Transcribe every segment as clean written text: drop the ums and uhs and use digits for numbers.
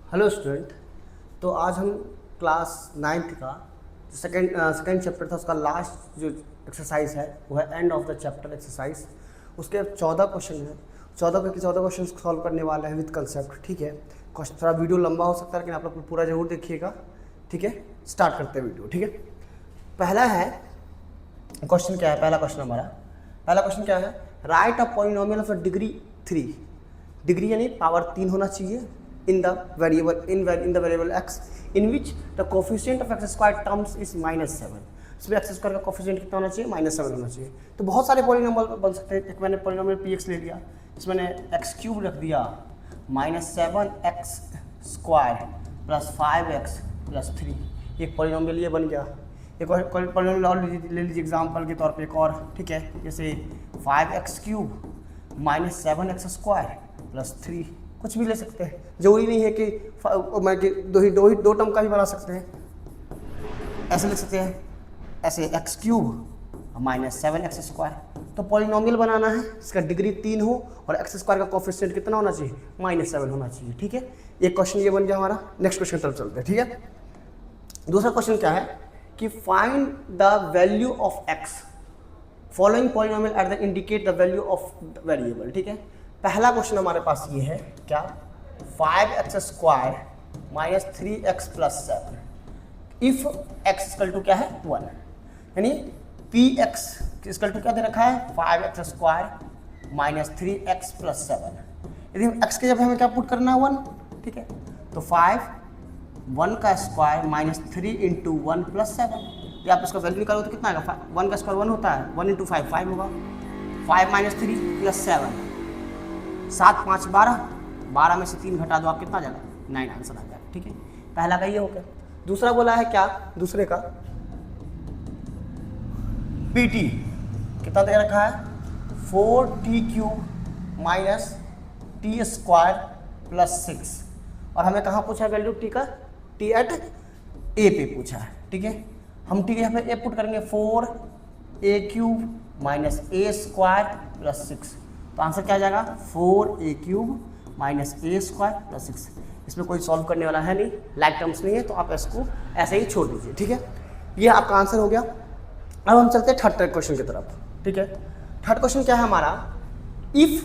Hello student. तो आज हम क्लास 9th का जो सेकेंड चैप्टर था उसका लास्ट जो एक्सरसाइज है वो है end of the chapter exercise. उसके 14 क्वेश्चन हैं। 14 क्वेश्चन सॉल्व करने वाले हैं विद कंसेप्ट। ठीक है, क्वेश्चन थोड़ा वीडियो लंबा हो सकता है लेकिन आप लोग पूरा जरूर देखिएगा। ठीक है, स्टार्ट करते हैं वीडियो। ठीक है, पहला है क्वेश्चन क्या है, पहला क्वेश्चन क्या है, right a polynomial of degree 3, degree यानी पावर 3 होना चाहिए in the variable x in which the coefficient of x square terms is -7। इसमें x स्क्वायर का कोफिशिएंट कितना होना चाहिए, -7 होना चाहिए। तो बहुत सारे पॉलिनोमियल बन सकते हैं। एक मैंने पॉलिनोमियल px ले लिया, इसमें मैंने x क्यूब रख दिया, -7x square plus 5x plus 3, एक पॉलिनोमियल ये बन गया। एक और पॉलिनोमियल और ले लीजिए एग्जाम्पल के तौर पे एक और। ठीक है, जैसे 5x cube -7x square plus 3, कुछ भी ले सकते हैं, जरूरी नहीं है कि दो टर्म का भी बना सकते हैं। ऐसे लिख सकते हैं, ऐसे x क्यूब -7x स्क्वायर। तो पॉलिनोमियल बनाना है इसका डिग्री 3 हो और x स्क्वायर का कोफिशिएंट कितना होना चाहिए, -7 होना चाहिए। ठीक है, एक क्वेश्चन ये बन गया हमारा। नेक्स्ट क्वेश्चन तरफ चलते हैं। ठीक है, दूसरा क्वेश्चन क्या है कि find the value of x following polynomial at the indicate the value of variable. ठीक है, पहला क्वेश्चन हमारे पास ये है क्या, 5x square -3x plus 7 if x equal to क्या है 1, यानी px इक्वल टू क्या दे रखा है 5x स्क्वायर -3x प्लस 7। यदि x के जब हमें क्या पुट करना है 1। ठीक है, तो 1 का स्क्वायर -3 इंटू 1 प्लस 7। तो आप इसका वैल्यू निकालो तो कितना आएगा, 1 का स्क्वायर 1 होता है, 1 इंटू 5 5 होगा, 5 - 3 प्लस 7, 7 5 12, 12 में से 3 घटा दो आप कितना जाएगा 9 आंसर आ जाएगा। ठीक है, पहला का ये हो गया। दूसरा बोला है क्या, दूसरे का pt कितना दे रखा है 4t cube minus T square plus 6, और हमें कहाँ पूछा है वैल्यू टी का, टी एट ए पे पूछा है। ठीक है, हम टी के यहाँ पे ए पुट करेंगे 4a क्यूब माइनस ए स्क्वायर प्लस 6, तो आंसर क्या आ जाएगा 4a क्यूब माइनस ए स्क्वायर प्लस 6। इसमें कोई सॉल्व करने वाला है नहीं, लाइक टर्म्स नहीं है, तो आप इसको ऐसे ही छोड़ दीजिए। ठीक है, ये आपका आंसर हो गया। अब हम चलते हैं थर्ड क्वेश्चन की तरफ। ठीक है, थर्ड क्वेश्चन क्या है हमारा, if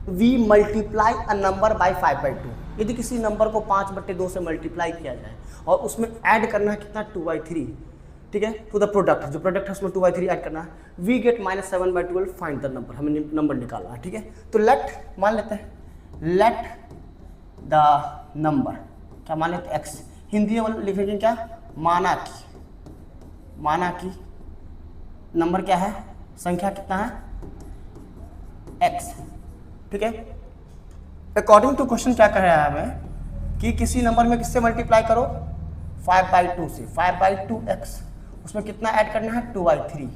we multiply a number by 5/2, यदि किसी नंबर को 5/2 से मल्टीप्लाई किया जाए और उसमें ऐड करना है कितना 2/3। ठीक है, टू द प्रोडक्ट, जो प्रोडक्ट है उसमें 2/3 ऐड करना है, we get -7/12 find the number, हमें नंबर निकालना है। ठीक है, तो लेट मान लेते हैं, लेट द नंबर क्या मान लेते हैं x, हिंदी में लिखेंगे क्या, माना कि नंबर क्या है, संख्या कितना है x। ठीक है, अकॉर्डिंग टू क्वेश्चन क्या कह रहा है हमें कि किसी नंबर में किससे मल्टीप्लाई करो 5/2 से, 5/2x, उसमें कितना ऐड करना है 2/3।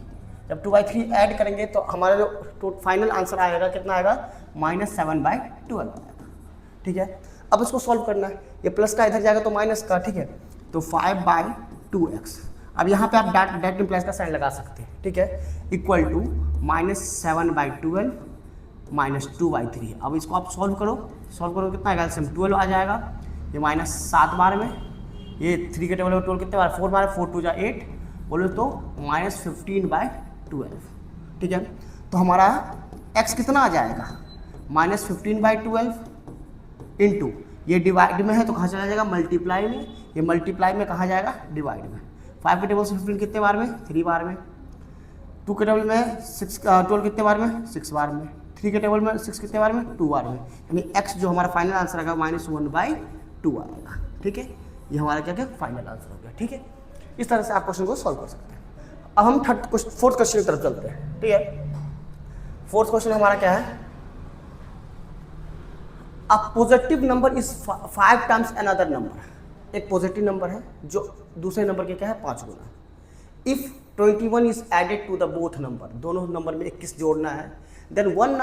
जब 2/3 ऐड करेंगे तो हमारा जो फाइनल आंसर आएगा कितना आएगा -7/12 आएगा। ठीक है, अब इसको सॉल्व करना है, ये प्लस का इधर जाएगा तो माइनस का। ठीक है, तो 5/2x, अब यहाँ पे आप डेट इम्प्लाइज का साइन लगा सकते हैं। ठीक है, इक्वल टू -7/12 -2/3। अब इसको आप सॉल्व करो कितना आएगा, 12 आ जाएगा, ये -7 बार में, ये 3 के टेबल में 12 कितने बार, 4 बार, 4 2 जा 8, बोले तो -15/12। ठीक है, तो हमारा x कितना आ जाएगा -15/12 इंटू, ये डिवाइड में है तो कहाँ चला जाएगा मल्टीप्लाई में, ये मल्टीप्लाई में कहाँ जाएगा डिवाइड में। 5 के टेबल से 15 कितने बार में, 3 बार में, 2 के टेबल में 12 कितने बार में, 6 बार में, 3 के टेबल में 6 कितने बार में, 2 बार में, यानी x जो हमारा फाइनल आंसर आएगा -1/2 आएगा। ठीक है, ये हमारा क्या फाइनल आंसर हो गया। ठीक है, इस तरह से आप क्वेश्चन को सॉल्व कर सकते हैं। अब हम फोर्थ क्वेश्चन की तरफ चलते हैं। ठीक है, फोर्थ क्वेश्चन हमारा क्या है, a positive number is 5 times another number, एक पॉजिटिव नंबर है जो दूसरे नंबर के क्या है 5 गुना। If 21 is added to the both number, दोनों नंबर में 21 जोड़ना है, then one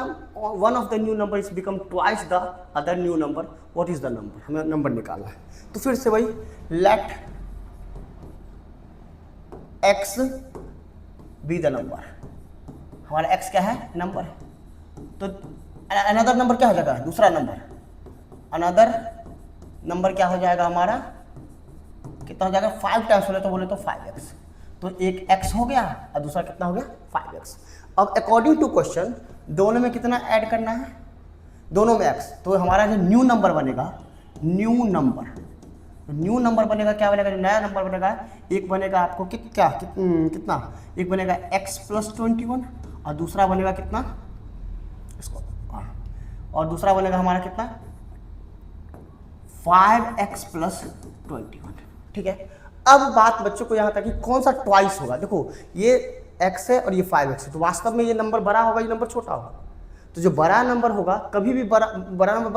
of the new number is become twice the other new number, what is the number, हमें नंबर निकालना है। तो फिर से वही, let x be the number, हमारा x क्या है नंबर, तो अनदर नंबर क्या हो जाएगा दूसरा नंबर, अनदर नंबर क्या हो जाएगा हमारा, कितना हो जाएगा 5 टाइम्स बोले तो 5x, तो एक x हो गया और दूसरा कितना हो गया 5x। अब अकॉर्डिंग टू क्वेश्चन दोनों में कितना ऐड करना है, दोनों में x, तो हमारा जो न्यू नंबर बनेगा, न्यू नंबर बनेगा, क्या बनेगा, जो नया नंबर बनेगा, एक बनेगा आपको कितना, एक बनेगा x + 21 और दूसरा बनेगा कितना, इसको और दूसरा बनेगा हमारा कितना 5x + 21। ठीक है, अब बात बच्चों को यहाँ तक कि कौन सा ट्वाइस होगा। देखो ये x है और ये 5x है, तो वास्तव में ये नंबर बड़ा होगा, ये नंबर छोटा होगा। तो जो बड़ा नंबर होगा कभी भी बड़ा नंबर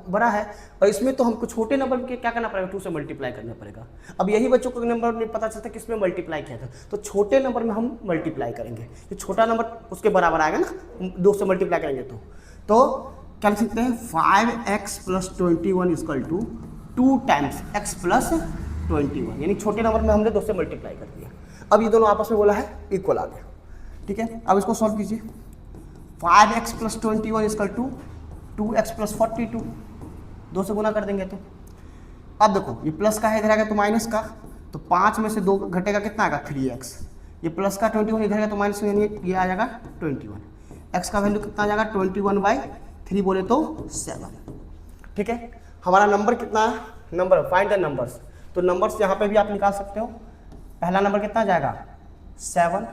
बड़ा है, और इसमें तो हमको छोटे नंबर के क्या करना पड़ेगा, 2 से मल्टीप्लाई करना पड़ेगा। अब यही बच्चों को नंबर नहीं पता चलता किसमें मल्टीप्लाई किया था, तो छोटे नंबर में हम मल्टीप्लाई करेंगे, जो छोटा नंबर उसके बराबर आएगा ना, 2 से मल्टीप्लाई करेंगे तो क्या लिख सकते हैं 5x + 21 = 2 टाइम्स x + 21, यानी छोटे नंबर में हमने 2 से मल्टीप्लाई कर दिया। अब ये दोनों आपस में बोला है इक्वल आ गया। ठीक है, अब इसको सॉल्व कीजिए। 5x + 21 = 2x + 42, 2 से गुना कर देंगे तो अब देखो ये प्लस का है, इधर आएगा तो माइनस का, तो 5 में से 2 घटेगा कितना आएगा 3x, ये प्लस का 21 इधर आएगा तो माइनस में ये आ जाएगा 21, x का वैल्यू कितना आ जाएगा 21/3 बोले तो 7। ठीक है, हमारा नंबर कितना है, नंबर फाइंड द नंबर्स, तो नंबर्स यहाँ पे भी आप निकाल सकते हो। पहला नंबर कितना आ जाएगा 7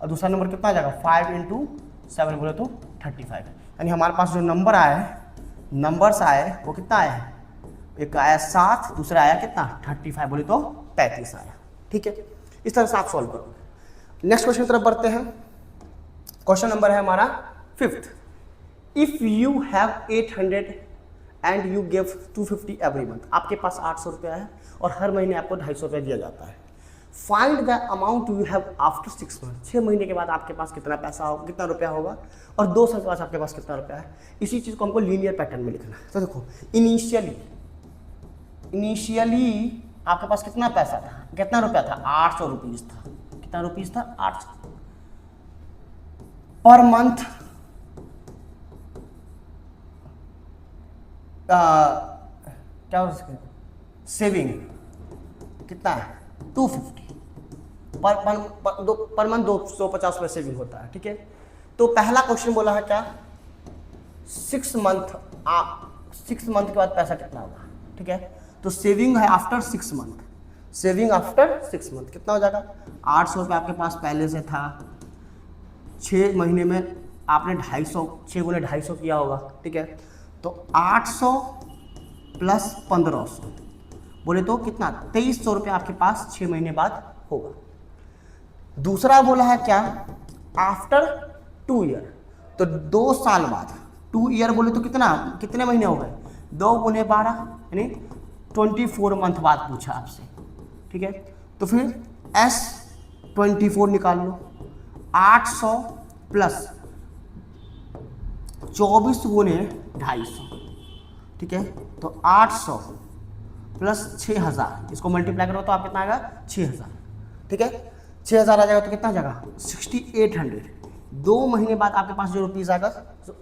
और दूसरा नंबर कितना आ जाएगा 5 × 7 बोले तो 35, यानी हमारे पास जो नंबर आए, नंबर्स आए वो कितना आया, एक आया 7, दूसरा आया कितना 35 बोले तो 35 आया। ठीक है, इस तरह से आप सॉल्व करो। नेक्स्ट क्वेश्चन की तरफ बढ़ते हैं। क्वेश्चन नंबर है हमारा 5th। If you have 800 and you give 250 every month, आपके पास 800 रुपया है और हर महीने आपको 250 रुपया दिया जाता है। Find the amount you have after 6 month, 6 महीने के बाद आपके पास कितना पैसा होगा, कितना रुपया होगा, और 2 साल के बाद आपके पास कितना रुपया है। इसी चीज़ को हमको लीनियर पैटर्न में लिखना है। तो देखो इनिशियली आपके पास कितना पैसा था, कितना रुपया था 800 रुपीज़ था, कितना रुपीज़ था 800 पर मंथ। क्या हो सकता है सेविंग कितना है 250 पर मंथ 250 रुपये सेविंग होता है। ठीक है, तो पहला क्वेश्चन बोला है क्या 6 मंथ के बाद पैसा कितना होगा। ठीक है, तो सेविंग है after 6 month, saving after 6 month कितना हो जाएगा 800 रुपये आपके पास पहले से था, 6 महीने में आपने 250, 6 × 250 किया होगा। ठीक है, तो 800 + 1500 बोले तो कितना 2300 रुपये आपके पास 6 महीने बाद होगा। दूसरा बोला है क्या आफ्टर 2 ईयर, तो 2 साल बाद, 2 ईयर बोले तो कितने महीने हो गए 2 × 12 यानी 24 मंथ बाद पूछा आपसे। ठीक है, तो फिर S24 निकाल लो, 800 + 24 × 250। ठीक है, तो 800 + 6000, इसको मल्टीप्लाई करो तो आप कितना आएगा 6000। ठीक है, 6000 आ जाएगा तो कितना आ जाएगा 6800। 2 महीने बाद आपके पास जो रुपीज़ आएगा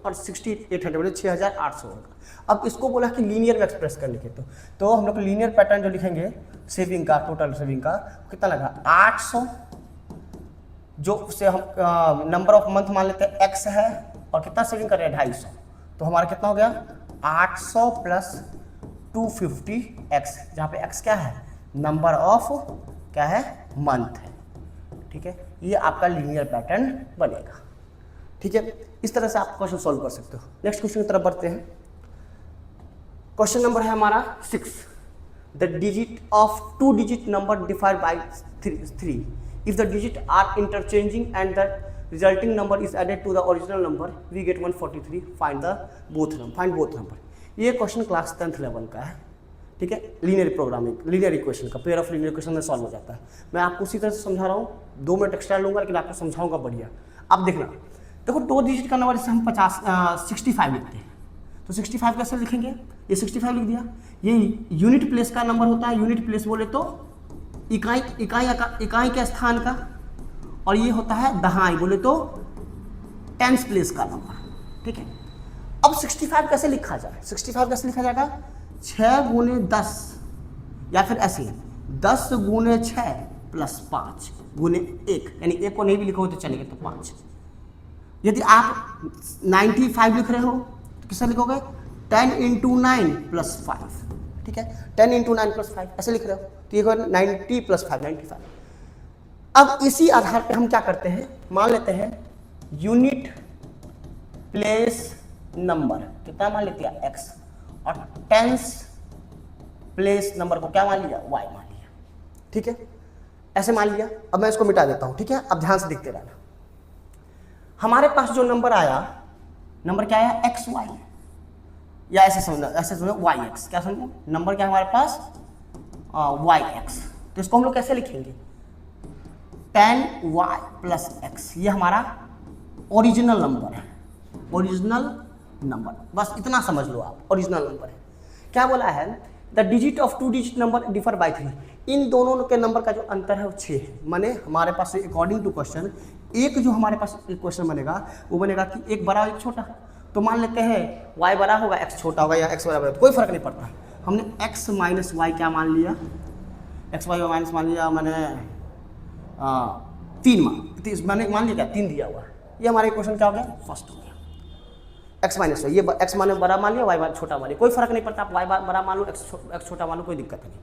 और 6800 बोले 6800 होगा। अब इसको बोला कि लीनियर में एक्सप्रेस करने के, तो हम लोग लीनियर पैटर्न जो लिखेंगे सेविंग का, टोटल सेविंग का कितना लगा 800, जो से हम नंबर ऑफ मंथ मान लेते हैं x है, और कितना सेविंग कर रहे हैं 250, तो हमारा कितना हो गया 800 + 250x, जहाँ पे x क्या है नंबर ऑफ क्या है मंथ है। ठीक है, ये आपका लीनियर पैटर्न बनेगा। ठीक है, इस तरह से आप क्वेश्चन सॉल्व कर सकते हो। नेक्स्ट क्वेश्चन की तरफ बढ़ते हैं। क्वेश्चन नंबर है हमारा 6। The digit of 2 digit number divide by 3 if the digit are interchanging and the resulting number is added to the original number we get 143, find both number. ये question class 10th level का है। ठीक है, linear programming, linear equation का, pair of linear equation में सॉल्व हो जाता है। मैं आपको उसी तरह से समझा रहा हूँ, 2 मिनट एक्स्ट्रा लूंगा लेकिन आपको समझाऊंगा बढ़िया। अब देखना, देखो 2 डिजिट का नंबर इससे हम 65 लिखते हैं, तो 65 कैसे लिखेंगे, ये 65 लिख दिया। ये यूनिट प्लेस का नंबर होता है, यूनिट प्लेस बोले तो इकाई के स्थान का, और ये होता है दहाई बोले तो टेंस प्लेस का नंबर। ठीक है, अब 65 कैसे लिखा जाए, 65 कैसे लिखा जाएगा, 6 गुने 10, या फिर ऐसे 10 गुने 6 प्लस 5 गुने 1, यानी 1 को नहीं भी लिखो तो चलेगा, तो 5। यदि आप 95 लिख रहे हो तो किससे लिखोगे, 10 इंटू 9 प्लस 5, ठीक है, 10 इंटू 9 प्लस 5 ऐसे लिख रहे हो, तो ये 90 प्लस 5 95। अब इसी आधार पे हम क्या करते हैं, मान लेते हैं यूनिट प्लेस नंबर कितना मान लेते हैं x, और टेंस प्लेस नंबर को क्या मान लिया, y मान लिया, ठीक है, ऐसे मान लिया। अब मैं इसको मिटा देता हूं, ठीक है, अब ध्यान से देखते रहना। हमारे पास जो नंबर आया, नंबर क्या आया, एक्स वाई, या ऐसे समझो वाई एक्स, क्या समझो, नंबर क्या हमारे पास वाई एक्स, तो इसको हम लोग कैसे लिखेंगे, 10y प्लस एक्स, ये हमारा ओरिजिनल नंबर है, ओरिजिनल नंबर, बस इतना समझ लो आप, ओरिजिनल नंबर है। क्या बोला है, the digit of 2 digit number differ by 3, इन दोनों के नंबर का जो अंतर है वो 6 है। माने हमारे पास अकॉर्डिंग टू क्वेश्चन, एक जो हमारे पास एक क्वेश्चन बनेगा वो बनेगा कि एक बड़ा एक छोटा, तो मान लेते हैं y बड़ा होगा x छोटा होगा, या x बराबर, तो कोई फर्क नहीं पड़ता। हमने x माइनस वाई क्या मान लिया, x वाई माइनस मान लिया, मैंने 3 मान लिया, क्या 3 दिया हुआ, ये हमारे क्वेश्चन क्या हो गया, फर्स्ट हो गया। x माइनस वाई, ये x माने बड़ा मान लिया, y छोटा मान लिया, कोई फर्क नहीं पड़ता, आप y बड़ा मान लो, x छोटा मान लो, कोई दिक्कत नहीं।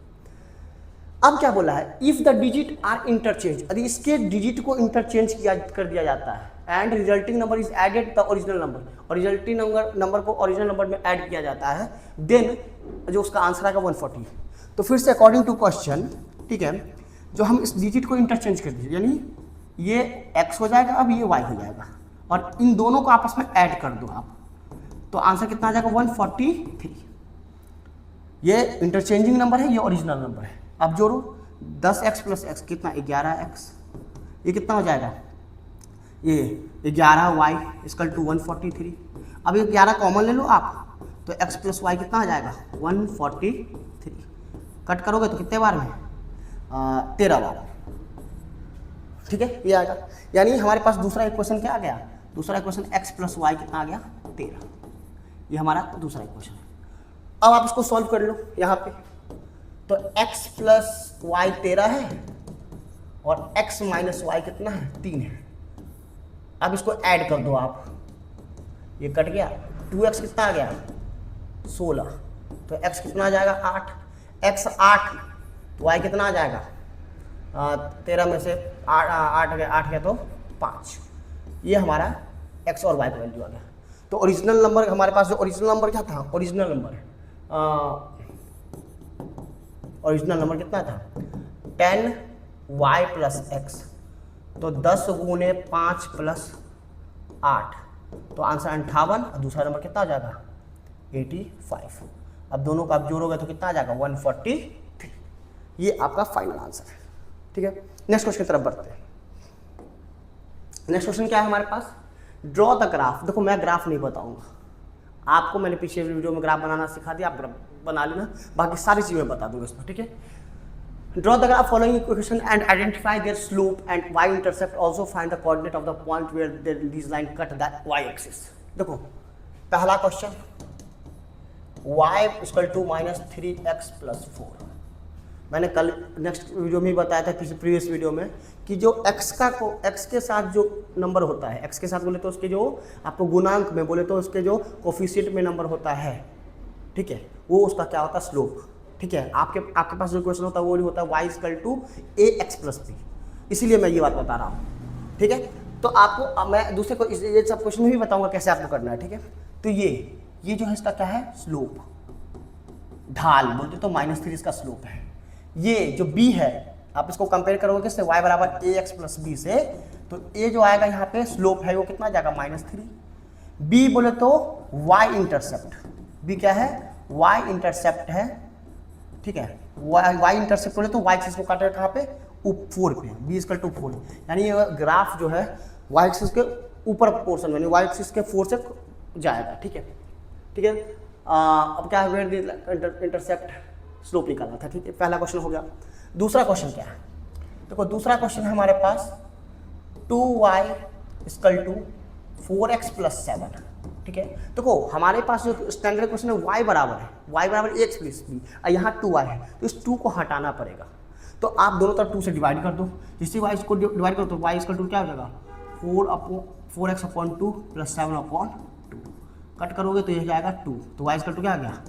अब क्या बोला है, if the digit are interchange, यदि इसके डिजिट को इंटरचेंज कर दिया जाता है, and resulting number is added the original number, और रिजल्टिंग नंबर को ओरिजिनल नंबर में ऐड किया जाता है, देन जो उसका आंसर आएगा 140। तो फिर से अकॉर्डिंग टू क्वेश्चन, ठीक है, जो हम इस डिजिट को इंटरचेंज कर दीजिए, यानी ये x हो जाएगा, अब ये y हो जाएगा, और इन दोनों को आपस में ऐड कर दो आप, तो आंसर कितना आ जाएगा 143। ये इंटरचेंजिंग नंबर है, ये ओरिजिनल नंबर है। अब जोड़ो 10x प्लस x कितना 11x, ये कितना हो जाएगा, ये 11y इक्वल टू 143। अब ये 11 कॉमन ले लो आप, तो x प्लस वाई कितना आ जाएगा 143। कट करोगे तो कितने बार में 13 बार, ठीक है, ये आएगा। यानी हमारे पास दूसरा इक्वेशन क्या आ गया, दूसरा इक्वेशन x प्लस वाई कितना आ गया 13, ये हमारा दूसरा इक्वेशन है। अब आप इसको सॉल्व कर लो यहाँ पे, तो x प्लस वाई 13 है और x माइनस वाई कितना है 3 है। अब इसको ऐड कर दो आप, ये कट गया, 2x कितना आ गया 16, तो x कितना आ जाएगा 8, x 8, तो y कितना आ जाएगा 13 में से 8 गया तो 5, ये हमारा x और y का वैल्यू आ गया। तो ओरिजिनल नंबर हमारे पास, जो ओरिजिनल नंबर क्या था, ओरिजिनल नंबर कितना था 10y प्लस x, तो 10 गुने 5 प्लस 8, तो आंसर 58, और दूसरा नंबर कितना आ जाएगा 85। अब दोनों का आप जोड़ोगे तो कितना आ जाएगा 143, ये आपका फाइनल आंसर है, ठीक है। नेक्स्ट क्वेश्चन की तरफ बढ़ते हैं। नेक्स्ट क्वेश्चन क्या है हमारे पास, ड्रॉ द ग्राफ। देखो मैं ग्राफ नहीं बताऊंगा आपको, मैंने पीछे वीडियो में ग्राफ बनाना सिखा दिया, आप ग्राफ बना लेना, बाकी सारी चीज़ें बता दूंगा इसमें, ठीक है। Draw the graph following equation and identify their slope and y intercept, also find the coordinate of the point where this line cut the y axis. देखो पहला question, y equal to -3x + 4, मैंने कल next video में बताया था, previous video में, कि जो x के साथ जो नंबर होता है, x के साथ बोले तो उसके जो आपको गुणांक में बोले तो उसके जो कोफिशिएंट में नंबर होता है, ठीक है, वो उसका क्या होता है स्लोप, ठीक है। आपके पास जो क्वेश्चन होता है वो होता है y equal to ax + b, इसीलिए मैं ये बात बता रहा हूँ, ठीक है। तो आपको मैं दूसरे को ये सब क्वेश्चन में भी बताऊंगा कैसे आपको करना है, ठीक है। तो ये जो है इसका क्या है स्लोप, ढाल बोलते तो -3 इसका स्लोप है। ये जो b है आप इसको कंपेयर करोगे किससे, y बराबर ax + b से, तो a जो आएगा यहाँ पे स्लोप है वो कितना जाएगा -3। b बोले तो y इंटरसेप्ट, b क्या है y इंटरसेप्ट है, ठीक है, y इंटरसेप्ट बोले तो y एक्सिस को काटेगा कहाँ पे 4 पे, b इक्वल टू 4, यानी ये ग्राफ जो है y एक्सिस के ऊपर पोर्शन में, y एक्सिस के 4 से जाएगा, ठीक है, ठीक है। अब क्या है इंटरसेप्ट स्लोप निकालना था, ठीक है, पहला क्वेश्चन हो गया। दूसरा क्वेश्चन क्या है, देखो दूसरा क्वेश्चन है हमारे पास 2y इक्वल टू 4x + 7, ठीक है। देखो हमारे पास जो स्टैंडर्ड क्वेश्चन है y बराबर है, y बराबर x प्लस बी, और यहाँ 2y है, तो इस 2 को हटाना पड़ेगा। तो आप दोनों तरफ 2 से डिवाइड कर दो, जिससे y को डिवाइड करो तो y इसका 2 क्या हो जाएगा 4x/2 प्लस 7/2, कट करोगे तो ये जाएगा 2, तो y इसका 2 क्या आ गया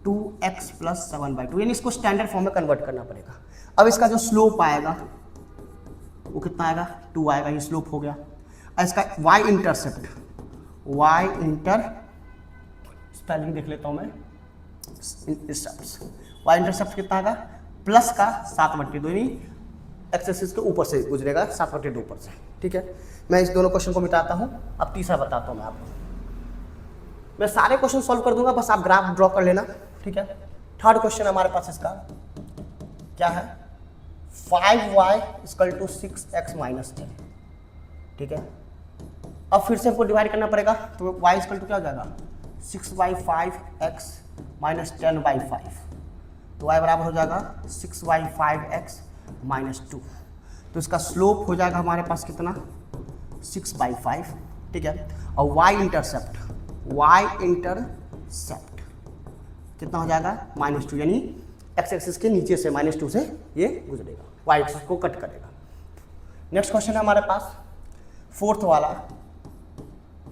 2x प्लस 7/2, यानी इसको स्टैंडर्ड फॉर्म में कन्वर्ट करना पड़ेगा। अब इसका जो स्लोप आएगा वो कितना आएगा 2 आएगा, ये स्लोप हो गया। और इसका y इंटरसेप्ट, स्पेलिंग देख लेता हूँ मैं, y इंटरसेप्ट कितना आएगा प्लस का 7/2, यानी एक्स एक्सिस के ऊपर से गुजरेगा 7/2 ऊपर से, ठीक है। मैं इस दोनों क्वेश्चन को मिटाता हूँ, अब तीसरा बताता हूँ मैं आपको। मैं सारे क्वेश्चन सॉल्व कर दूंगा, बस आप ग्राफ ड्रॉ कर लेना, ठीक है। थर्ड क्वेश्चन हमारे पास इसका क्या है 5y = 6x - 10, ठीक है। अब फिर से हमको डिवाइड करना पड़ेगा, तो y = क्या हो जाएगा 6/5x - 10/5, तो y बराबर हो जाएगा 6/5x - 2, तो इसका स्लोप हो जाएगा हमारे पास कितना 6/5, ठीक है। और y इंटरसेप्ट कितना हो जाएगा -2, यानी x एक्सिस के नीचे से -2 से ये गुजरेगा, y एक्सिस को कट करेगा। नेक्स्ट क्वेश्चन है हमारे पास फोर्थ वाला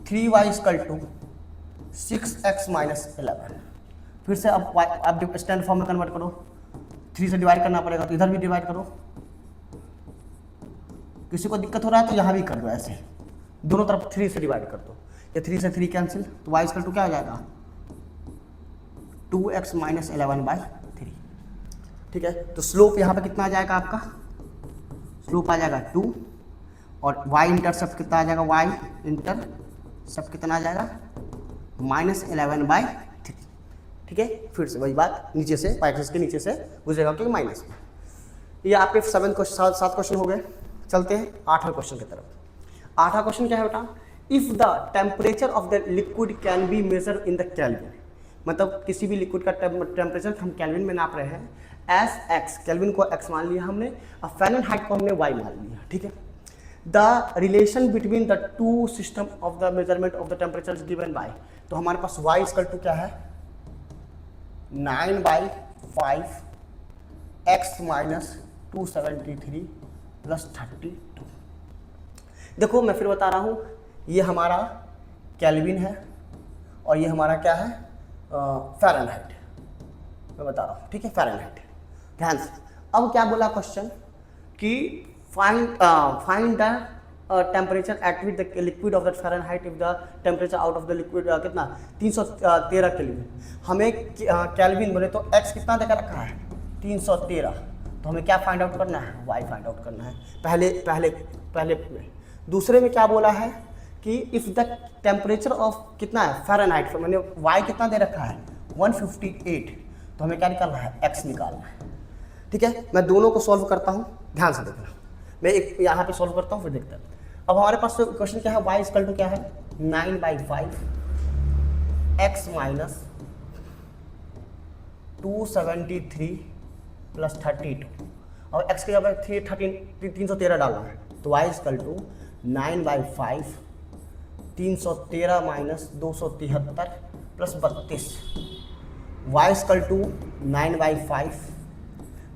3y = 6x - 11, फिर से अब आप स्टैंडर्ड फॉर्म में कन्वर्ट करो, 3 से डिवाइड करना पड़ेगा, तो इधर भी डिवाइड करो। किसी को दिक्कत हो रहा है तो यहाँ भी कर दो, ऐसे दोनों तरफ 3 से डिवाइड कर दो, ये 3 से 3 कैंसिल, तो y = क्या हो जाएगा 2x - 11/3, ठीक है। तो स्लोप यहाँ पे कितना आ जाएगा आपका, स्लोप आ जाएगा 2, और y इंटरसेप्ट कितना आ जाएगा, y इंटरसेप्ट कितना आ जाएगा -11/3, ठीक है। फिर से वही बात, नीचे से y एक्सिस के नीचे से गुजरेगा क्योंकि माइनस में। ये आपके 7 क्वेश्चन हो गए। चलते हैं 8वें क्वेश्चन की तरफ। 8वां क्वेश्चन क्या है बेटा, if the temperature of the liquid can be measure in the Kelvin, मतलब किसी भी लिक्विड का टेम्परेचर हम केल्विन में नाप रहे हैं, एस एक्स, केल्विन को x मान लिया हमने, और फ़ारेनहाइट को हमने y मान लिया, ठीक है। The relation between the two system of the measurement of the temperature is given by, तो हमारे पास y = क्या है 9/5 x - 273 + 32। देखो मैं फिर बता रहा हूँ, ये हमारा केल्विन है और ये हमारा क्या है फ़ारेनहाइट, मैं बता रहा हूँ, ठीक है, फ़ारेनहाइट। ध्यान से, अब क्या बोला क्वेश्चन कि find the temperature at which the liquid of the Fahrenheit if the temperature out of the liquid कितना 313 केल्विन। हमें केल्विन बोले तो x कितना देकर रखा है 313, तो हमें क्या फाइंड आउट करना है y फाइंड आउट करना है पहले में। दूसरे में क्या बोला है कि इफ़ द टेम्परेचर ऑफ कितना है फ़ारेनहाइट, मैंने y कितना दे रखा है 158, तो हमें क्या निकालना है x निकालना है, ठीक है। मैं दोनों को सॉल्व करता हूँ, ध्यान से देखना, मैं एक यहाँ पे सॉल्व करता हूँ फिर देखते हैं। अब हमारे पास क्वेश्चन क्या है, y = क्या है 9/5 x - 273 + 32, और x के जगह 313 डालना है, तो y = 9/5 313 - 273 + 32, y = 9/5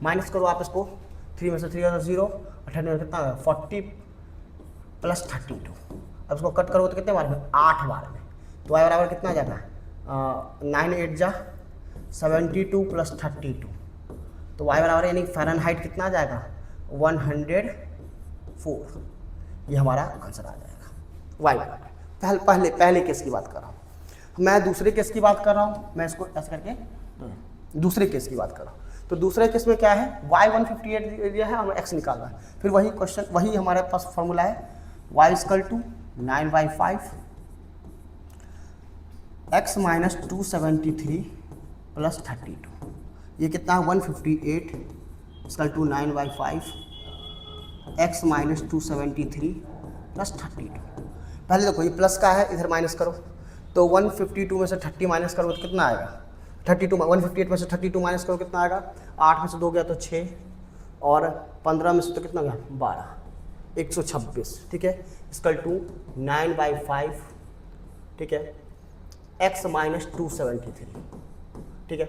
माइनस करो आप इसको, 3 में से 3 0, 18 में कितना 40 + 32, अब इसको कट करो तो कितने बार में 8 बार में, तो y बराबर कितना आ जाएगा 9 8 जा 72 + 32, तो y बराबर यानी फ़ारेनहाइट कितना आ जाएगा 104, ये हमारा आंसर आ जाएगा y बराबर। पहले केस की बात कर रहा हूँ मैं, दूसरे केस की बात कर रहा हूँ मैं, इसको ऐसे करके दूसरे केस की बात कर रहा हूँ। तो दूसरे केस में क्या है y 158 दिया है, हमें x निकालना है, फिर वही क्वेश्चन, वही हमारे पास फॉर्मूला है, y = 9/5 x - 273 + 32, ये कितना है 158 = 9/5 x - 273 + 32। पहले देखो ये प्लस का है, इधर माइनस करो, तो 152 में से 30 माइनस करो तो कितना आएगा 32, 158 में से 32 माइनस करो कितना आएगा, 8 में से 2 गया तो 6, और 15 में से तो कितना गया 12, 126, ठीक है, = 9/5, ठीक है, x माइनस 273, ठीक है।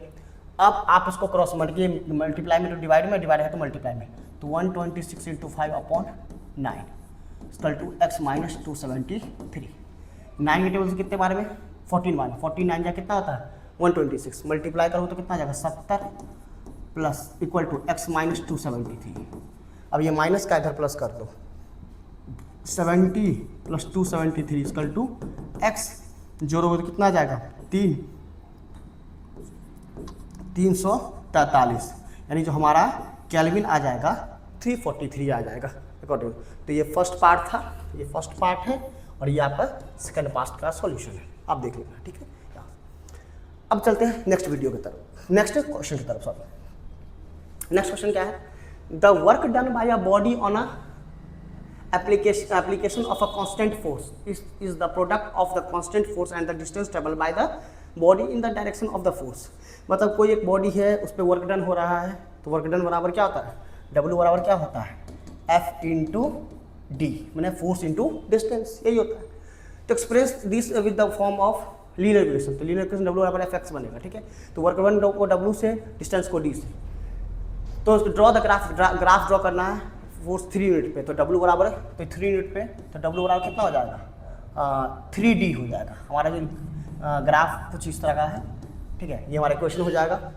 अब आप इसको क्रॉस मल्टीप्लाई में तो डिवाइड में, डिवाइड है तो मल्टीप्लाई में, तो 126 into 5/9 equal to x minus 273। 9 के टेबल से कितने बारे में 14 बार, 49 जा कितना होता है 126, मल्टीप्लाई करो तो कितना आ जाएगा 70 plus equal to x minus 273। अब ये माइनस का इधर प्लस कर दो, 70 प्लस 273 इक्वल टू x, जोड़ोगे तो कितना आ जाएगा 343, यानी जो हमारा केल्विन आ जाएगा 343 आ जाएगा अकॉर्डिंग। तो ये फर्स्ट पार्ट था, ये फर्स्ट पार्ट है, और ये आपका सेकंड पार्ट का सॉल्यूशन है, आप देख लेना, ठीक है। अब चलते हैं नेक्स्ट वीडियो की तरफ, नेक्स्ट क्वेश्चन की तरफ। सॉरी, नेक्स्ट क्वेश्चन क्या है, the work done by a body on a application of a constant force is the product of the constant force and the distance traveled by the body in the direction of the force। मतलब कोई एक body है, उस पर work done हो रहा है, तो वर्क डन बराबर क्या होता है, W बराबर क्या होता है F इंटू डी, मैंने फोर्स इंटू डिस्टेंस, यही होता है। तो express this with the form of linear equation, तो लीनियर इक्वेशन W बराबर Fx बनेगा, ठीक है। तो वर्क डन को W से, डिस्टेंस को D से, तो ड्रॉ द ग्राफ ड्रॉ करना है फोर्स 3 यूनिट पे, तो W बराबर है, तो 3 यूनिट पे, तो W बराबर कितना हो जाएगा 3D हो जाएगा। हमारा जो ग्राफ कुछ इस तरह का है, ठीक है, ये हमारा क्वेश्चन हो जाएगा।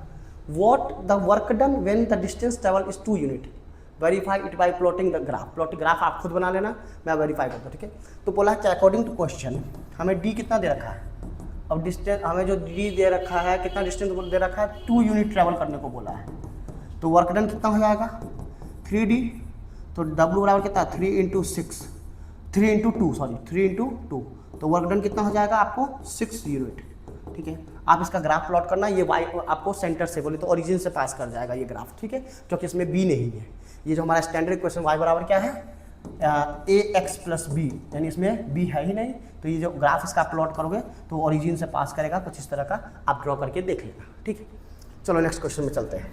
What the work done when the distance travel is 2 unit, verify it by plotting the graph. Plotting graph आप खुद बना लेना, मैं वेरीफाई करता हूँ, ठीक है। तो बोला कि अकॉर्डिंग टू क्वेश्चन हमें D कितना दे रखा है, अब डिस्टेंस हमें जो D दे रखा है, कितना डिस्टेंस दे रखा है 2 यूनिट ट्रेवल करने को बोला है, तो वर्क डन कितना हो जाएगा 3D, तो W बराबर कितना 3 इंटू 6, 3 इंटू 2, सॉरी 3 इंटू 2, तो वर्क डन कितना हो जाएगा आपको 6 यूनिट, ठीक है। आप इसका ग्राफ प्लॉट करना, ये वाई आपको सेंटर से बोले तो ओरिजिन से पास कर जाएगा ये ग्राफ, ठीक है, क्योंकि इसमें बी नहीं है। ये जो हमारा स्टैंडर्ड इक्वेशन वाई बराबर क्या है ax प्लस बी, यानी इसमें बी है ही नहीं, तो ये जो ग्राफ इसका प्लॉट करोगे तो ओरिजिन से पास करेगा, कुछ इस तरह का आप ड्रॉ करके देख लेना, ठीक है। चलो नेक्स्ट क्वेश्चन में चलते हैं।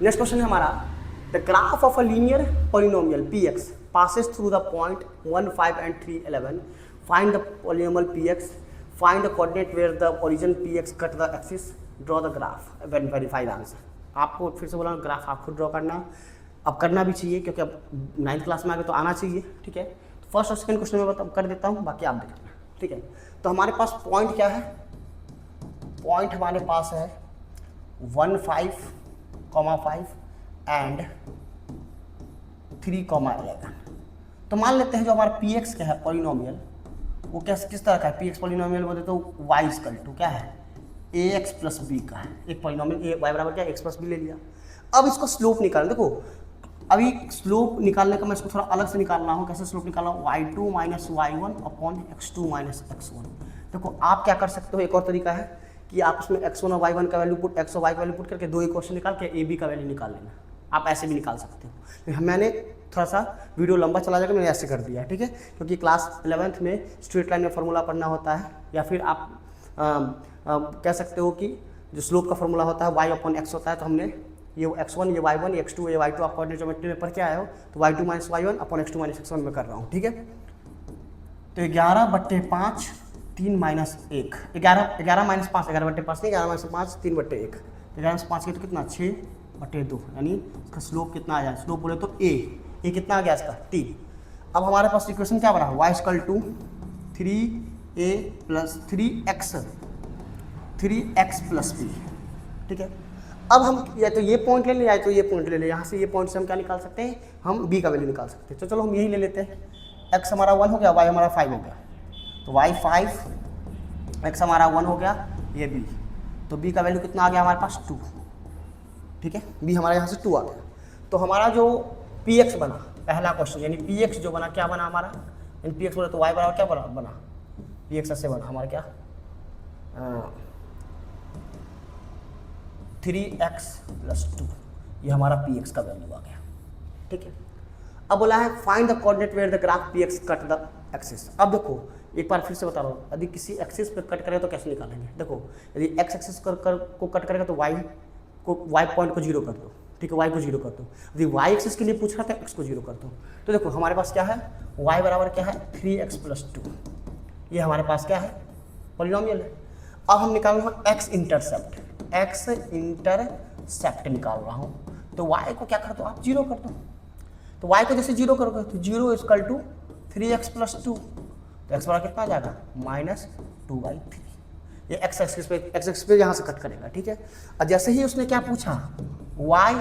नेक्स्ट क्वेश्चन है हमारा, the graph of a linear polynomial px passes through the point 1, 5 and 3, 11, find the polynomial px, find the coordinate where the origin px cut the axis, draw the graph when verify the answer। आपको फिर से बोला graph आप खुद draw करना, अब करना भी चाहिए क्योंकि अब 9th क्लास में आ गए तो आना चाहिए, ठीक है। फर्स्ट और सेकंड क्वेश्चन में कर देता हूँ, बाकी आप देख लेना, ठीक है। तो हमारे पास पॉइंट क्या है, पॉइंट हमारे पास है 1, 5, एंड 3, 11। तो मान लेते हैं जो हमारा px क्या है पॉलिनोमियल, वो किस तरह का है, px पॉलिनोमियल बोलते तो y इक्वल टू क्या है ax प्लस b का है, एक पॉलिनोमियल y बराबर क्या है x प्लस b ले लिया। अब इसको स्लोप निकालना, देखो अभी स्लोप निकालने का मैं इसको थोड़ा अलग से निकालना हूँ, कैसे स्लोप निकालना हूँ y2 minus y1 upon x2 minus x1। देखो आप क्या कर सकते हो, एक और तरीका है कि आप उसमें x1 और y1 का वैल्यू पुट, x और y का वैल्यू पुट करके 2 इक्वेशन निकाल के a b का वैल्यू निकाल लेना, आप ऐसे भी निकाल सकते हो। मैंने थोड़ा सा वीडियो लंबा चला जाएगा, मैंने ऐसे कर दिया है, ठीक है, क्योंकि क्लास 11th में स्ट्रेट लाइन में फार्मूला पढ़ना होता है, या फिर आप कह सकते हो कि जो स्लोप का फार्मूला होता है y अपॉन x होता है, तो हमने ये x1 ये y1 ये x2 ये y2 आप कोऑर्डिनेट ज्योमेट्री में पढ़ के आए हो, तो y2 minus y1 upon x2 minus x1 में कर रहा हूँ, ठीक है। तो 11/5 3 माइनस 1, 11 माइनस 5, 11/5 नहीं, 11 माइनस 5 3/1, 11 से 5 के तो कितना 6/2, यानी इसका स्लोप कितना आ जाए, स्लोप बोले तो a कितना आ गया इसका 3। अब हमारे पास इक्वेशन क्या बना, y equal to 3a plus 3x plus b, ठीक है। अब हम या तो ये पॉइंट ले लें या तो ये पॉइंट ले लें, यहाँ से ये पॉइंट से हम क्या निकाल सकते हैं, हम b का वैल्यू निकाल सकते हैं। तो चलो हम यही ले लेते हैं, x हमारा 1 हो गया, y हमारा 5 हो गया, तो y 5, x हमारा 1 हो गया, ये b, तो b का वैल्यू कितना आ गया हमारे पास 2, ठीक है, b हमारा यहाँ से 2 आ गया। तो हमारा जो px बना पहला क्वेश्चन, यानी px जो बना क्या बना हमारा, यानी px बोले तो y बराबर क्या बना px ऐसे बना हमारा क्या 3x प्लस 2, ये हमारा px का वैल्यू आ गया, ठीक है। अब बोला है find the coordinate where the graph px cut the axis. अब देखो एक बार फिर से बता रहा हूँ, यदि किसी एक्सिस पे कट करेगा तो कैसे निकालेंगे, देखो यदि x एक्सिस को कट करेगा तो y पॉइंट को 0 कर दो, ठीक है, y को 0 कर दो। यदि y एक्सिस के लिए पूछ रहा था x को 0 कर दो। तो देखो हमारे पास क्या है, y बराबर क्या है 3x प्लस 2, ये हमारे पास क्या है पॉलिनोमियल है। अब हम निकाल रहे हैं एक्स इंटरसेप्ट, एक्स इंटरसेप्ट निकाल रहा हूँ। तो वाई को क्या कर दो आप, जीरो कर दो। तो वाई को जैसे जीरो करोगे तो zero equal to 3x plus 2, तो एक्स बराबर कितना आ जाएगा -2/3। ये एक्स एक्सिस पे यहाँ से कट करेगा, ठीक है। और जैसे ही उसने क्या पूछा वाई,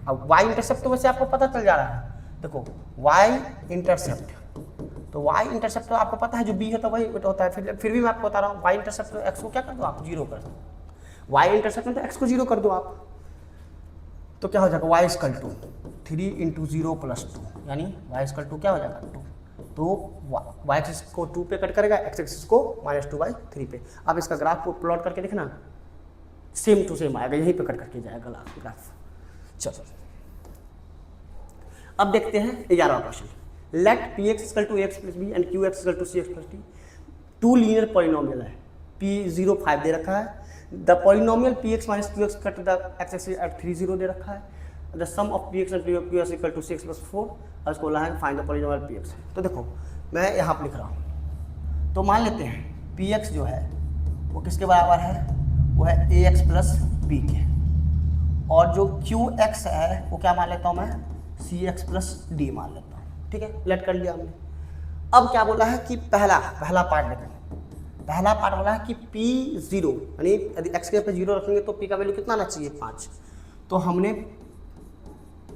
अब वाई इंटरसेप्ट तो वैसे आपको पता चल जा रहा है, देखो वाई इंटरसेप्ट, तो वाई इंटरसेप्ट तो आपको पता है जो बी है तो वही होता है, फिर भी मैं आपको बता रहा हूँ वाई इंटरसेप्ट तो एक्स को क्या कर दो आप, जीरो कर दो। वाई इंटरसेप्ट में तो एक्स को जीरो कर दो आप, तो क्या हो जाएगा वाई इक्वल टू 3 × 0 + 2, यानी वाई इक्वल टू क्या हो जाएगा 2। तो वाई एक्सिस को 2 पे कट करेगा, एक्स एक्सिस को -2/3 पे। अब इसका ग्राफ को प्लॉट करके देखना, सेम टू सेम आएगा, यहीं पे कट करके जाएगा ग्राफ। चलो अब देखते हैं 11वां question. Let px = ax + b and qx = cx + d, two linear polynomial है, p0 5 दे रखा है, the polynomial px - qx cut the x axis at 3 0 दे रखा है, the sum of px and qx = 6 + 4, और इसको बोला है फाइंड द पॉलिनोमियल px। तो देखो मैं यहाँ पर लिख रहा हूँ, तो मान लेते हैं px जो है वो किसके बराबर है, वो है ax + b के, और जो qx है वो क्या मान लेता हूँ मैं, cx + d मान लेता हूँ, ठीक है। लेट कर लिया हमने। अब क्या बोला है कि पहला पार्ट लेते हैं। पहला पार्ट बोला है कि p0, यानी यदि x के पे 0 रखेंगे तो p का वैल्यू कितना आना चाहिए 5, तो हमने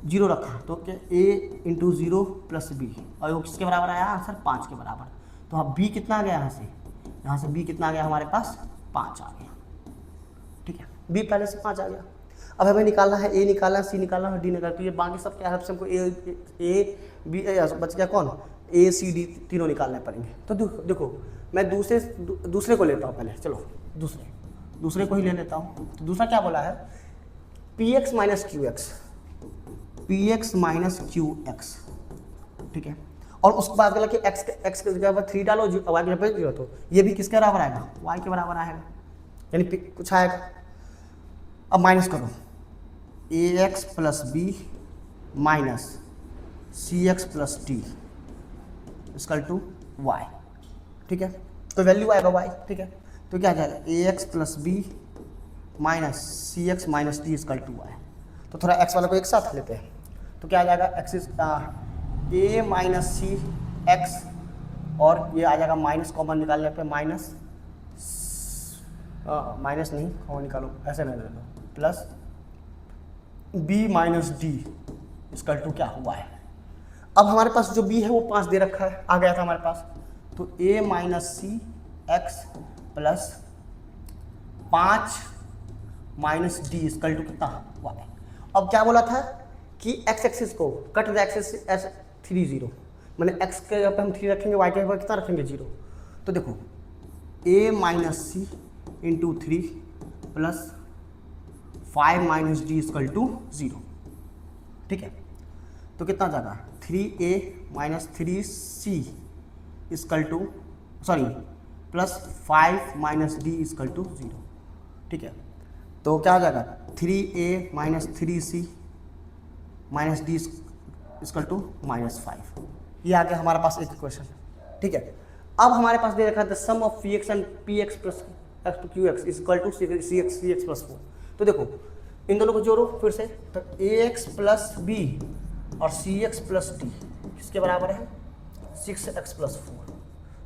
0 रखा, तो क्या a × 0 + b, और वो किसके बराबर आया आंसर 5 के बराबर। तो अब b कितना आ गया यहाँ से b कितना आ गया हमारे पास 5 आ गया, ठीक है। b पहले से 5 आ गया। अब हमें निकालना है a निकालना है, c निकालना है, d निकालना है, तो ये बाकी सब क्या है, हमको a b बच गया कौन, a c d तीनों निकालने पड़ेंगे। तो देखो मैं दूसरे को लेता हूँ पहले, चलो दूसरे को ही ले लेता हूँ। तो दूसरा क्या बोला है, px - qx, ठीक है। और उसके बाद बोला कि x के जगह पर 3 डालो, y के जगह पर 0, तो ये भी किसके बराबर आएगा, y के बराबर आएगा, यानी कुछ आएगा। अब माइनस करो, ax + b - cx + d = y, ठीक है। तो वैल्यू आएगा y, ठीक है। तो क्या आ जाएगा ax + b - cx - d = y। तो थोड़ा x वाला को एक साथ लेते हैं, तो क्या आ जाएगा एक्सिस a - c x, और ये आ जाएगा माइनस कॉमन निकालने पे माइनस नहीं कॉमन निकालो, ऐसे नहीं ले लो, प्लस b - d = क्या हुआ है। अब हमारे पास जो b है वो 5 दे रखा है, आ गया था हमारे पास, तो a - c x + 5 - d = कितना y। अब क्या बोला था कि x एक्सिस को कट द एक्सिस एस 3 0, मैंने x के जगह पे हम 3 रखेंगे, y के जगह कितना रखेंगे 0। तो देखो a - c × 3 + 5 - d = 0, ठीक है। तो कितना जाएगा 3a - 3c प्लस 5 - d = 0, ठीक है। तो क्या हो जाएगा 3a - 3c - d = -5। ये आ गया हमारे पास एक क्वेश्चन, ठीक है। अब हमारे पास दे रखा है the sum of px and px + qx = cx + 4। तो देखो इन दोनों को जोड़ो फिर से, तो ax + b और cx + d किसके बराबर है 6x + 4।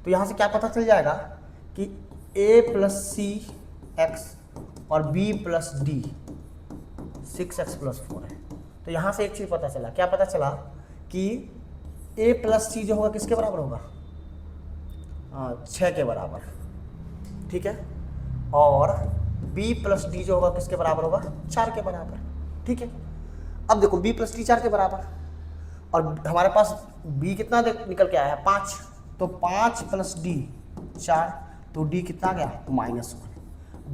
तो यहाँ से क्या पता चल जाएगा कि a + c x और b + d 6x + 4 है। तो यहाँ से एक चीज़ पता चला, क्या पता चला कि a + c जो होगा किसके बराबर होगा 6 के बराबर, ठीक है। और b + d जो होगा किसके बराबर होगा 4 के बराबर, ठीक है। अब देखो b + d 4 के बराबर, और हमारे पास b कितना निकल के आया है 5, तो 5 + d 4, तो d कितना आ गया -1।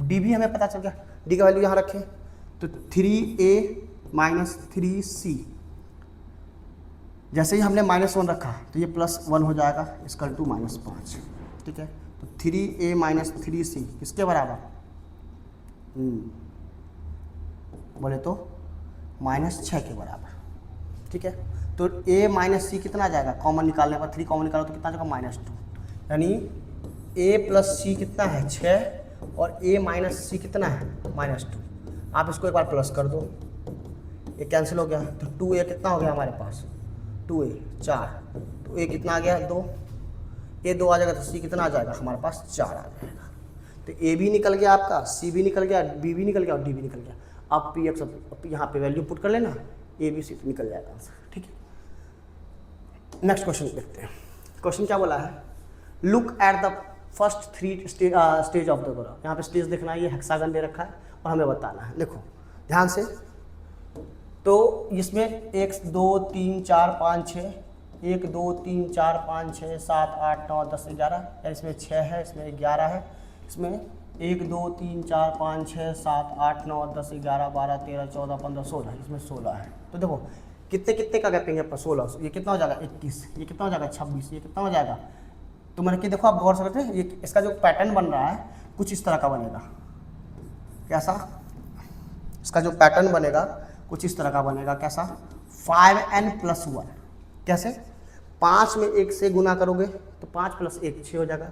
d भी हमें पता चल गया, d का वैल्यू यहाँ रखें, तो 3a - 3c, जैसे ही हमने -1 रखा तो ये +1 हो जाएगा = -5, ठीक है। तो 3a - 3c किसके बराबर बोले तो -6 के बराबर, ठीक है। तो a - c कितना आ जाएगा, कॉमन निकालने पर 3 कॉमन निकालो तो कितना आ जाएगा -2, यानी ए प्लस सी कितना है 6 और ए माइनस सी कितना है -2। आप इसको एक बार प्लस कर दो, ये कैंसिल हो गया तो 2a कितना हो गया हमारे पास 2a 4, तो a कितना आ गया 2, a 2 आ जाएगा तो c कितना आ जाएगा हमारे पास 4 आ जाएगा। तो a भी निकल गया आपका, c भी निकल गया, b भी निकल गया और d भी निकल गया। आप पी एक्स यहाँ पे वैल्यू पुट कर लेना, a b c निकल जाएगा आंसर। ठीक है, नेक्स्ट क्वेश्चन देखते हैं। क्वेश्चन क्या बोला है, look at the first 3 stage of the graph. यहाँ पे स्टेज देखना है, ये हेक्सागन दे रखा है और हमें बताना है। देखो ध्यान से, तो इसमें 1 2 3 4 5 6, 1 2 3 4 5 6 7 8 9 10 11, इसमें 6 है, इसमें 11 है, इसमें 1 2 3 4 5 6 7 8 9 10 11 12 13 14 15 16, इसमें 16 है। तो देखो कितने कितने का गैपिंग है, 16, ये कितना हो जाएगा 21, ये कितना हो जाएगा 26, ये कितना हो जाएगा। तो मैंने कि देखो आप गौर से करते हैं, ये इसका जो पैटर्न बन रहा है कुछ इस तरह का बनेगा। कैसा, इसका जो पैटर्न बनेगा कुछ इस तरह का बनेगा। कैसा, 5n + 1। कैसे, 5 में 1 से गुना करोगे तो 5 + 1 6 हो जाएगा,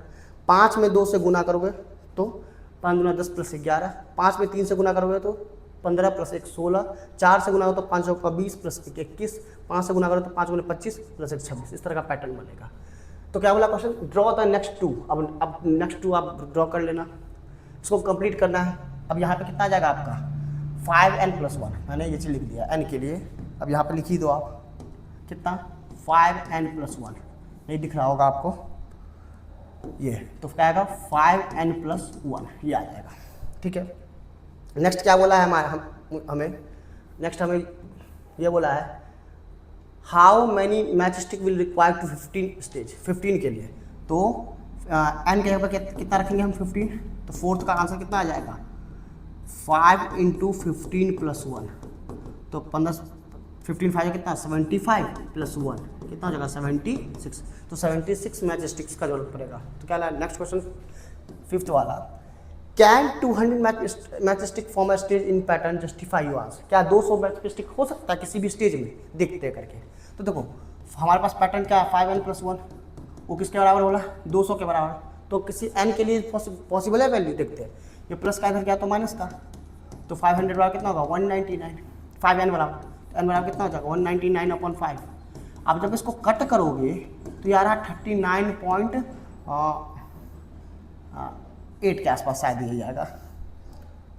5 में 2 से गुना करोगे तो 5 × 10 + 11, 5 में 3 से गुना करोगे तो 15 + 1 16, 4 से गुना हो तो 5 का 20 + 1 21, 5 से गुना करो तो 5 × 25 + 1 26। इस तरह का पैटर्न बनेगा। तो क्या बोला क्वेश्चन, ड्रॉ द नेक्स्ट 2। अब नेक्स्ट 2 आप ड्रॉ कर लेना, इसको कंप्लीट करना है। अब यहाँ पे कितना आ जाएगा आपका 5n + 1, मैंने ये चीज़ लिख दिया n के लिए। अब यहाँ पे लिख ही दो आप, कितना 5n + 1, नहीं दिख रहा होगा आपको ये, तो क्या आएगा 5n + 1, ये आ जाएगा। ठीक है, नेक्स्ट क्या बोला है हमें नेक्स्ट हमें ये बोला है how many match stick will require to 15 stage, 15 के लिए। तो n के यहाँ पर कितना रखेंगे हम 15, तो फोर्थ का आंसर कितना आ जाएगा 5 × 15 + 1, तो 15 15 5 कितना 75 + 1 कितना हो जाएगा 76। तो 76 मैच स्टिक्स का जरूरत पड़ेगा। तो क्या नेक्स्ट क्वेश्चन 5th वाला, can 200 match stick form a stage in pattern justify your answer. क्या 200 मैच स्टिक हो सकता है किसी भी स्टेज में, देखते करके। तो देखो हमारे पास पैटर्न क्या है 5n + 1, वो किसके बराबर बोला 200 के बराबर। तो किसी n के लिए पॉसिबल है वैल्यू, देखते हैं। ये प्लस का इधर क्या तो माइनस का, तो 500 बराबर कितना होगा 199, 5n बराबर n बराबर कितना हो जाएगा 199/5। आप जब इसको कट करोगे तो यार 39.8 के आसपास शायद ये जाएगा,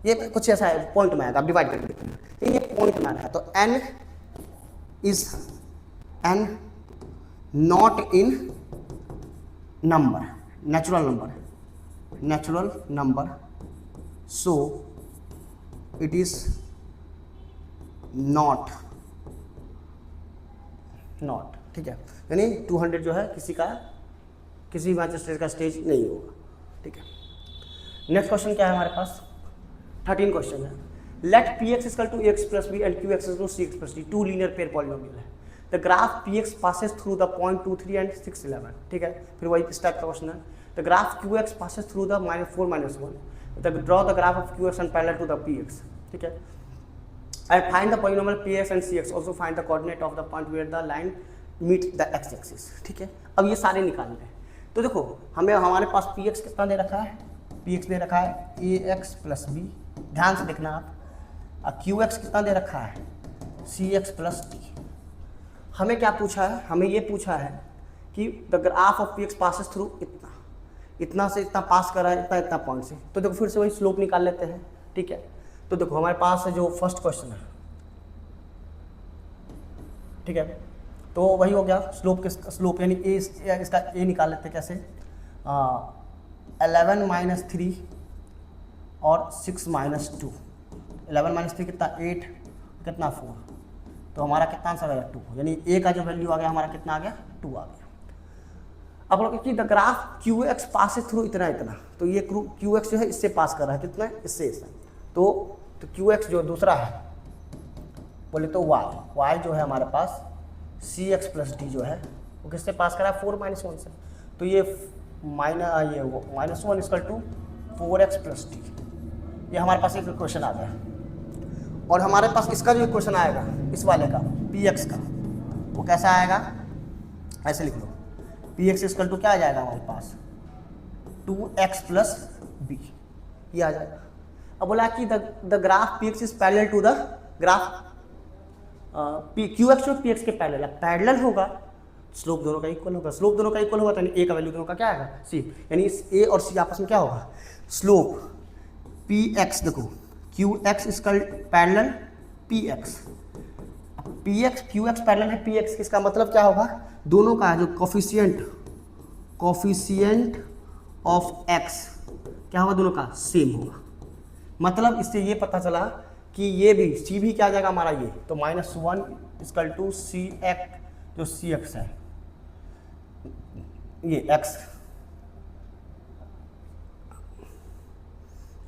ये कुछ ऐसा है, पॉइंट में आएगा। आप डिवाइड करके देखिए, ये पॉइंट में आएगा। तो n is n not in number, natural number, so it is not, ठीक है, यानी 200 जो है किसी मैच स्टेज का स्टेज नहीं होगा। ठीक है, नेक्स्ट क्वेश्चन क्या है हमारे पास 13 क्वेश्चन है। Let px = ax + b and qx = cx + d, 2 linear pair polynomial है। The graph px passes through the point 2 3 and 6 11। ठीक है, फिर वही इस टाइप का क्वेश्चन है। The graph qx passes through the -4 -1, draw the graph of qx and parallel to the px। ठीक है, and find the polynomial px and cx, also find the coordinate of the point where the line meet the x axis। ठीक है, अब ये सारे निकालने हैं। तो देखो हमारे पास px कितना दे रखा है, px दे रखा है ax + b, ध्यान से देखना आप। और qx कितना दे रखा है cx + d। हमें क्या पूछा है, हमें ये पूछा है कि the graph of px passes through इतना से इतना पास कर रहा है, इतना पॉइंट से। तो देखो फिर से वही स्लोप निकाल लेते हैं। ठीक है, तो देखो हमारे पास जो फर्स्ट क्वेश्चन है, ठीक है, तो वही हो गया स्लोप यानी इसका ए निकाल लेते हैं। कैसे 11 - 3 और 6 - 2, 11 - 3 कितना 8, कितना 4, तो हमारा कितना आंसर आ गया 2, यानी ए का जो वैल्यू आ गया हमारा कितना आ गया 2 आ गया। अब लोग कि the graph qx passes through इतना, तो ये qx जो है इससे पास कर रहा है, कितना इससे। तो qx जो दूसरा है बोले तो y जो है हमारे पास cx + d जो है वो किससे पास कर रहा है 4 - 1 से। तो ये -1 = 4x + d, ये हमारे पास एक क्वेश्चन आ गया। और हमारे पास इसका जो क्वेश्चन आएगा इस वाले का px का, वो कैसा आएगा, ऐसे लिख लो। px = क्या आ जाएगा हमारे पास 2x प्लस बी, ये आ जाएगा। अब बोला कि the graph P X is parallel to the graph Q X जो पी एक्स के पैरेलल है, पैरेलल होगा स्लोप दोनों का इक्वल होगा, स्लोप दोनों का इक्वल होगा तो ए का वैल्यू दोनों का क्या आएगा सी, यानी इस ए और सी आपस में क्या होगा, स्लोप पी एक्स, देखो क्यू एक्स इसका parallel P x, P x Q x parallel है पी एक्स, इसका मतलब क्या होगा, दोनों का जो कोफिशिएंट ऑफ एक्स क्या होगा, दोनों का सेम होगा। मतलब इससे ये पता चला कि ये भी सी भी क्या आ जाएगा हमारा ये, तो -1 इक्वल टू सी एक्स, जो सी एक्स है ये एक्स,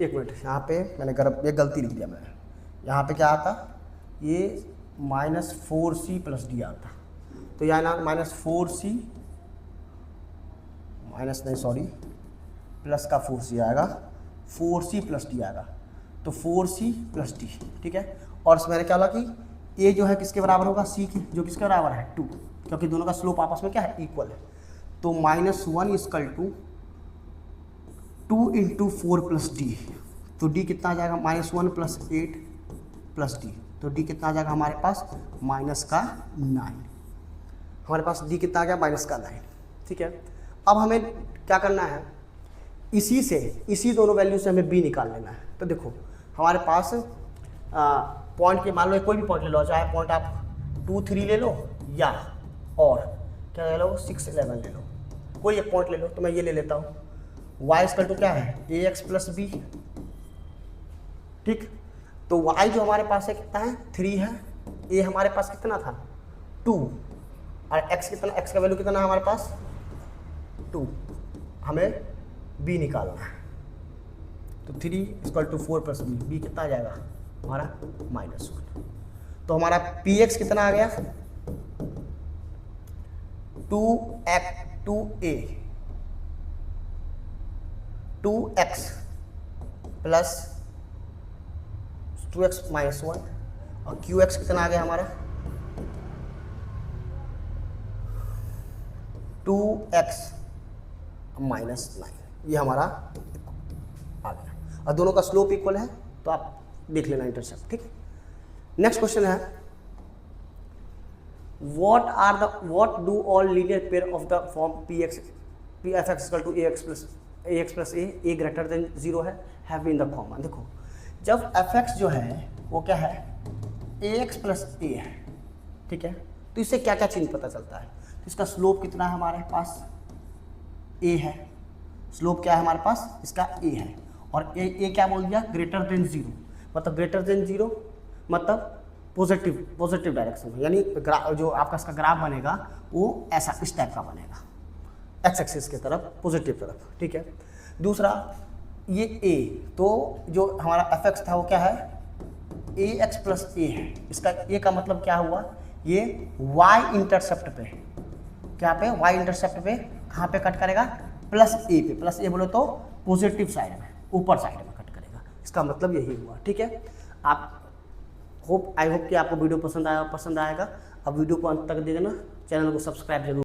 एक मिनट यहाँ पे मैंने ये गलती लिख दिया मैंने, यहाँ पे क्या आता, ये -4c प्लस डी आता, तो यहाँ ना -4c प्लस का 4c आएगा, 4c प्लस डी आएगा, तो 4c प्लस डी, ठीक है। और इसमें मैंने क्या बोला कि ए जो है किसके बराबर होगा, सी के, जो किसके बराबर है 2, क्योंकि दोनों का स्लोप आपस में क्या है, इक्वल है। तो -1 equal to 2 into 4 plus D, तो डी कितना आ जाएगा, -1 प्लस 8 प्लस डी, तो डी कितना आ जाएगा हमारे पास -9, हमारे पास डी कितना आ गया -9, ठीक है। अब हमें क्या करना है, इसी दोनों वैल्यू से हमें बी निकाल लेना है। तो देखो हमारे पास पॉइंट के, मान लो कोई भी पॉइंट ले लो, चाहे पॉइंट आप 2, 3 ले लो या और क्या ले लो 6, 11 ले लो, कोई एक पॉइंट ले लो, तो मैं ये ले लेता हूँ, y इक्वल टू क्या है, ए एक्स प्लस बी, ठीक। तो y जो हमारे पास है कितना है 3 है, a हमारे पास कितना था 2, और x कितना, x का वैल्यू कितना है हमारे पास 2, हमें b निकालना है। तो 3 इक्वल टू 4 प्लस बी कितना आ जाएगा हमारा -1, तो हमारा पी एक्स कितना आ गया 2x प्लस 2x -1, और क्यू एक्स कितना आ गया हमारा 2x -9, ये हमारा आ गया, और दोनों का स्लोप इक्वल है, तो आप देख लेना इंटरसेप्ट, ठीक है। नेक्स्ट क्वेश्चन है, what do all linear pair of the form px equal to ax plus a greater than 0 है, have in the common। देखो जब fx जो है वो क्या है ax plus a है, ठीक है, तो इससे क्या क्या चीज पता चलता है, तो इसका स्लोप कितना है हमारे पास a है, स्लोप क्या है हमारे पास इसका a है, और a क्या बोल दिया, ग्रेटर देन 0, मतलब ग्रेटर देन 0 मतलब पॉजिटिव डायरेक्शन में, यानी जो आपका इसका ग्राफ बनेगा वो ऐसा इस टाइप का बनेगा, एक्स एक्सिस की तरफ, पॉजिटिव तरफ, ठीक है। दूसरा ये a, तो जो हमारा एफ एक्स था वो क्या है ए एक्स प्लस ए है, इसका a का मतलब क्या हुआ, ये y इंटरसेप्ट पे, क्या पे y इंटरसेप्ट पे कहाँ पे कट करेगा, प्लस ए पे, प्लस ए बोलो तो पॉजिटिव साइड में, ऊपर साइड में कट करेगा, इसका मतलब यही हुआ, ठीक है। आप आई होप कि आपको वीडियो पसंद आएगा। अब वीडियो को अंत तक देखना, चैनल को सब्सक्राइब जरूर